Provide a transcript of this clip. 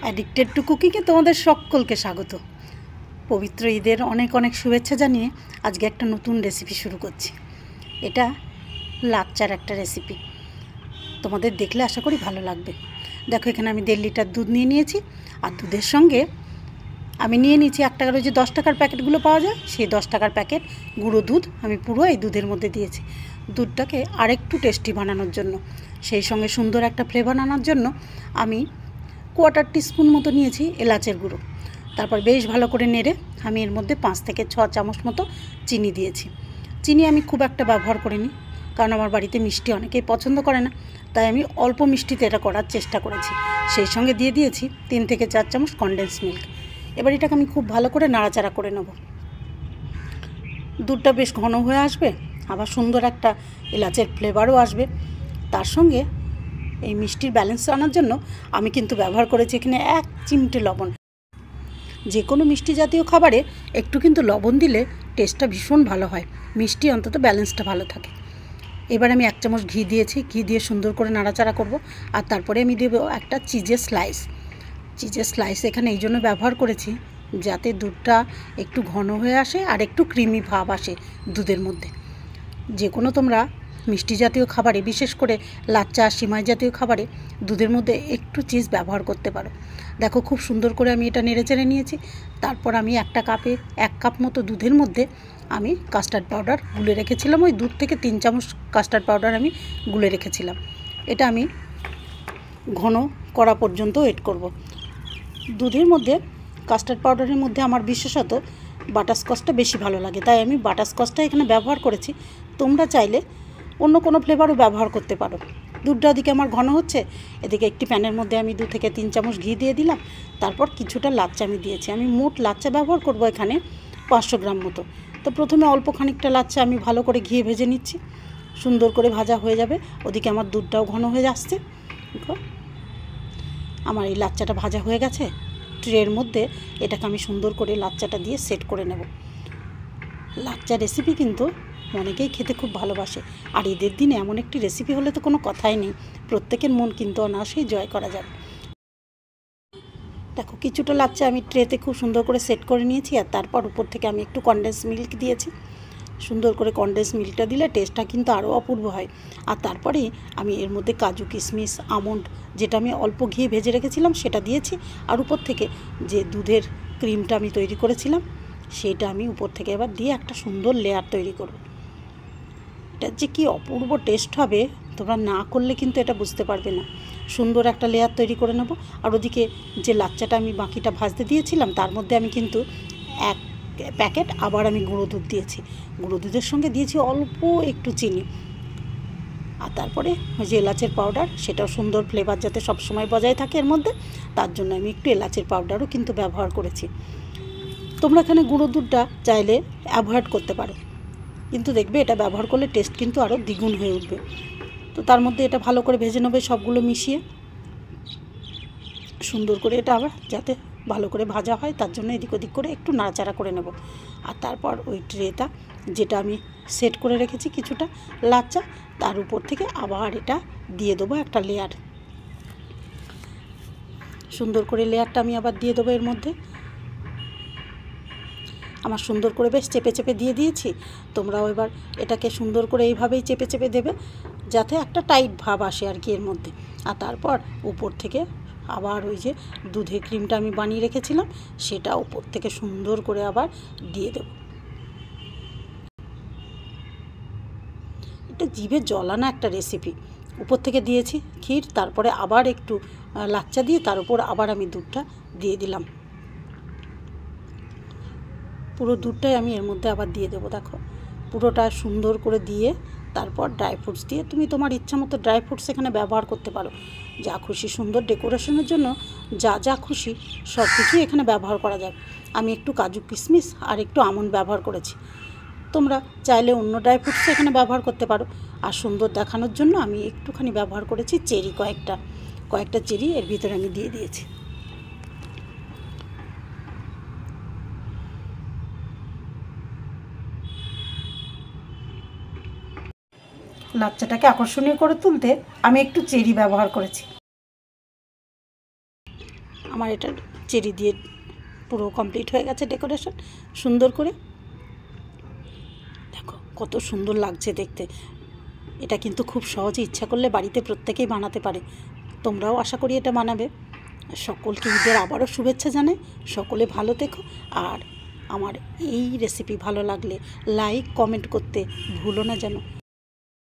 Addicted to কুকিংয়ে তোমাদের সকলকে স্বাগত। পবিত্র ঈদের অনেক অনেক শুভেচ্ছা জানিয়ে আজকে একটা নতুন রেসিপি শুরু করছি। এটা লাচ্চার একটা রেসিপি, তোমাদের দেখলে আশা করি ভালো লাগবে। দেখো, এখানে আমি 1.5 লিটার দুধ নিয়ে নিয়েছি, আর দুধের সঙ্গে আমি নিয়ে নিয়েছি 1 টাকার ওই যে 10 টাকার প্যাকেটগুলো পাওয়া যায়, সেই 10 টাকার প্যাকেট গুঁড়ো দুধ আমি পুরো এই দুধের মধ্যে দিয়েছি। দুধটাকে আরেকটু টেস্টি বানানোর জন্য, সেই সঙ্গে সুন্দর একটা ফ্লেভার আনার জন্য আমি 1/4 টিস্পুন মতো নিয়েছি এলাচের গুঁড়ো। তারপর বেশ ভালো করে নেড়ে আমি এর মধ্যে 5 থেকে 6 চামচ মতো চিনি দিয়েছি। চিনি আমি খুব একটা ব্যবহার করিনি, কারণ আমার বাড়িতে মিষ্টি অনেকেই পছন্দ করে না, তাই আমি অল্প মিষ্টিতে এটা করার চেষ্টা করেছি। সেই সঙ্গে দিয়ে দিয়েছি 3 থেকে 4 চামচ কনডেন্স মিল্ক। এবার এটাকে আমি খুব ভালো করে নাড়াচাড়া করে নেব। দুধটা বেশ ঘন হয়ে আসবে, আবার সুন্দর একটা এলাচের ফ্লেভারও আসবে। তার সঙ্গে এই মিষ্টির ব্যালেন্স আনার জন্য আমি কিন্তু ব্যবহার করেছি এখানে 1 চিমটে লবণ। যে কোনো মিষ্টি জাতীয় খাবারে একটু কিন্তু লবণ দিলে টেস্টটা ভীষণ ভালো হয়, মিষ্টি অন্তত ব্যালেন্সটা ভালো থাকে। এবার আমি 1 চামচ ঘি দিয়েছি, ঘি দিয়ে সুন্দর করে নাড়াচাড়া করব। আর তারপরে আমি দেবো একটা চিজের স্লাইস। চিজের স্লাইস এখানে এই জন্য ব্যবহার করেছি যাতে দুধটা একটু ঘন হয়ে আসে আর একটু ক্রিমি ভাব আসে দুধের মধ্যে। যে কোনো তোমরা মিষ্টি জাতীয় খাবারে, বিশেষ করে লাচ্চা সিমাই জাতীয় খাবারে দুধের মধ্যে একটু চিজ ব্যবহার করতে পারো। দেখো, খুব সুন্দর করে আমি এটা নেড়ে চেড়ে নিয়েছি। তারপর আমি 1 কাপ মতো দুধের মধ্যে আমি কাস্টার্ড পাউডার গুলে রেখেছিলাম। ওই দুধ থেকে 3 চামচ কাস্টার্ড পাউডার আমি গুলে রেখেছিলাম। এটা আমি ঘন করা পর্যন্ত ওয়েট করব। দুধের মধ্যে কাস্টার্ড পাউডারের মধ্যে আমার বিশেষত বাটারস্কচটা বেশি ভালো লাগে, তাই আমি বাটারস্কচটা এখানে ব্যবহার করেছি। তোমরা চাইলে অন্য কোনো ফ্লেভারও ব্যবহার করতে পারো। দুধটা ওদিকে আমার ঘন হচ্ছে, এদিকে একটি প্যানের মধ্যে আমি 2 থেকে 3 চামচ ঘি দিয়ে দিলাম। তারপর কিছুটা লাচ্চা আমি দিয়েছি। আমি মোট লাচ্চা ব্যবহার করব এখানে 500 গ্রাম মতো। তো প্রথমে অল্প খানিকটা লাচ্চা আমি ভালো করে ঘিয়ে ভেজে নিচ্ছি। সুন্দর করে ভাজা হয়ে যাবে, ওদিকে আমার দুধটাও ঘন হয়ে আসছে। আমার এই লাচ্চাটা ভাজা হয়ে গেছে। ট্রের মধ্যে এটাকে আমি সুন্দর করে লাচ্চাটা দিয়ে সেট করে নেব। লাচ্চা রেসিপি কিন্তু অনেকেই খেতে খুব ভালোবাসে, আর ঈদের দিনে এমন একটি রেসিপি হলে তো কোনো কথাই নেই, প্রত্যেকের মন কিন্তু অনায়াসেই জয় করা যাবে। দেখো, কিছুটা লাচ্চা আমি ট্রেতে খুব সুন্দর করে সেট করে নিয়েছি, আর তারপর উপর থেকে আমি একটু কনডেন্স মিল্ক দিয়েছি। সুন্দর করে কনডেন্স মিল্কটা দিলে টেস্টটা কিন্তু আরও অপূর্ব হয়। আর তারপরে আমি এর মধ্যে কাজু, কিশমিশ, আমন্ড, যেটা আমি অল্প ঘিয়ে ভেজে রেখেছিলাম সেটা দিয়েছি। আর উপর থেকে যে দুধের ক্রিমটা আমি তৈরি করেছিলাম সেইটা আমি উপর থেকে এবার দিয়ে একটা সুন্দর লেয়ার তৈরি করব। এটা যে কি অপূর্ব টেস্ট হবে, তোমরা না করলে কিন্তু এটা বুঝতে পারবে না। সুন্দর একটা লেয়ার তৈরি করে নেব। আর ওদিকে যে লাচ্চাটা আমি বাকিটা ভাজতে দিয়েছিলাম তার মধ্যে আমি কিন্তু 1 প্যাকেট আবার আমি গুঁড়ো দুধ দিয়েছি। গুঁড়ো দুধের সঙ্গে দিয়েছি অল্প একটু চিনি, আর তারপরে ওই যে এলাচের পাউডার, সেটাও সুন্দর ফ্লেভার যাতে সবসময় বজায় থাকে এর মধ্যে, তার জন্য আমি একটু এলাচের পাউডারও কিন্তু ব্যবহার করেছি। তোমরা এখানে গুঁড়ো দুধটা চাইলে অ্যাভয়েড করতে পারো, কিন্তু দেখবে এটা ব্যবহার করলে টেস্ট কিন্তু আরও দ্বিগুণ হয়ে উঠবে। তো তার মধ্যে এটা ভালো করে ভেজে নেবে সবগুলো মিশিয়ে। সুন্দর করে এটা আবার যাতে ভালো করে ভাজা হয় তার জন্য এদিক ওদিক করে একটু নাড়াচাড়া করে নেব। আর তারপর ওই ট্রেটা যেটা আমি সেট করে রেখেছি কিছুটা লাচ্চা, তার উপর থেকে আবার এটা দিয়ে দেবো একটা লেয়ার। সুন্দর করে লেয়ারটা আমি আবার দিয়ে দেবো এর মধ্যে। আমার সুন্দর করে বেশ চেপে চেপে দিয়ে দিয়েছি। তোমরাও এবার এটাকে সুন্দর করে এইভাবেই চেপে চেপে দেবে যাতে একটা টাইট ভাব আসে আর কি এর মধ্যে। আর তারপর উপর থেকে আবার ওই যে দুধের ক্রিমটা আমি বানিয়ে রেখেছিলাম সেটা উপর থেকে সুন্দর করে আবার দিয়ে দেব। এটা জিভে জলানো একটা রেসিপি। উপর থেকে দিয়েছি ক্ষীর, তারপরে আবার একটু লাচ্চা দিয়ে তার উপর আবার আমি দুধটা দিয়ে দিলাম। পুরো দুধটাই আমি এর মধ্যে আবার দিয়ে দেবো। দেখো, পুরোটা সুন্দর করে দিয়ে তারপর ড্রাই ফ্রুটস দিয়ে, তুমি তোমার ইচ্ছা মতো ড্রাই ফ্রুটস এখানে ব্যবহার করতে পারো। যা খুশি, সুন্দর ডেকোরেশনের জন্য যা যা খুশি সব কিছুই এখানে ব্যবহার করা যায়। আমি একটু কাজু, কিশমিশ আর একটু আমন্ড ব্যবহার করেছি। তোমরা চাইলে অন্য ড্রাই ফ্রুটস এখানে ব্যবহার করতে পারো। আর সুন্দর দেখানোর জন্য আমি একটুখানি ব্যবহার করেছি চেরি, কয়েকটা চেরি এর ভিতরে আমি দিয়ে দিয়েছি। লাচ্চাটাকে আকর্ষণীয় করে তুলতে আমি একটু চেরি ব্যবহার করেছি। আমার এটা চেরি দিয়ে পুরো কমপ্লিট হয়ে গেছে ডেকোরেশন সুন্দর করে। দেখো কত সুন্দর লাগছে দেখতে। এটা কিন্তু খুব সহজে ইচ্ছা করলে বাড়িতে প্রত্যেকেই বানাতে পারে। তোমরাও আশা করি এটা বানাবে। সকলকে ঈদের আবারও শুভেচ্ছা জানাই। সকলে ভালো থেকো। আর আমার এই রেসিপি ভালো লাগলে লাইক কমেন্ট করতে ভুলো না যেন।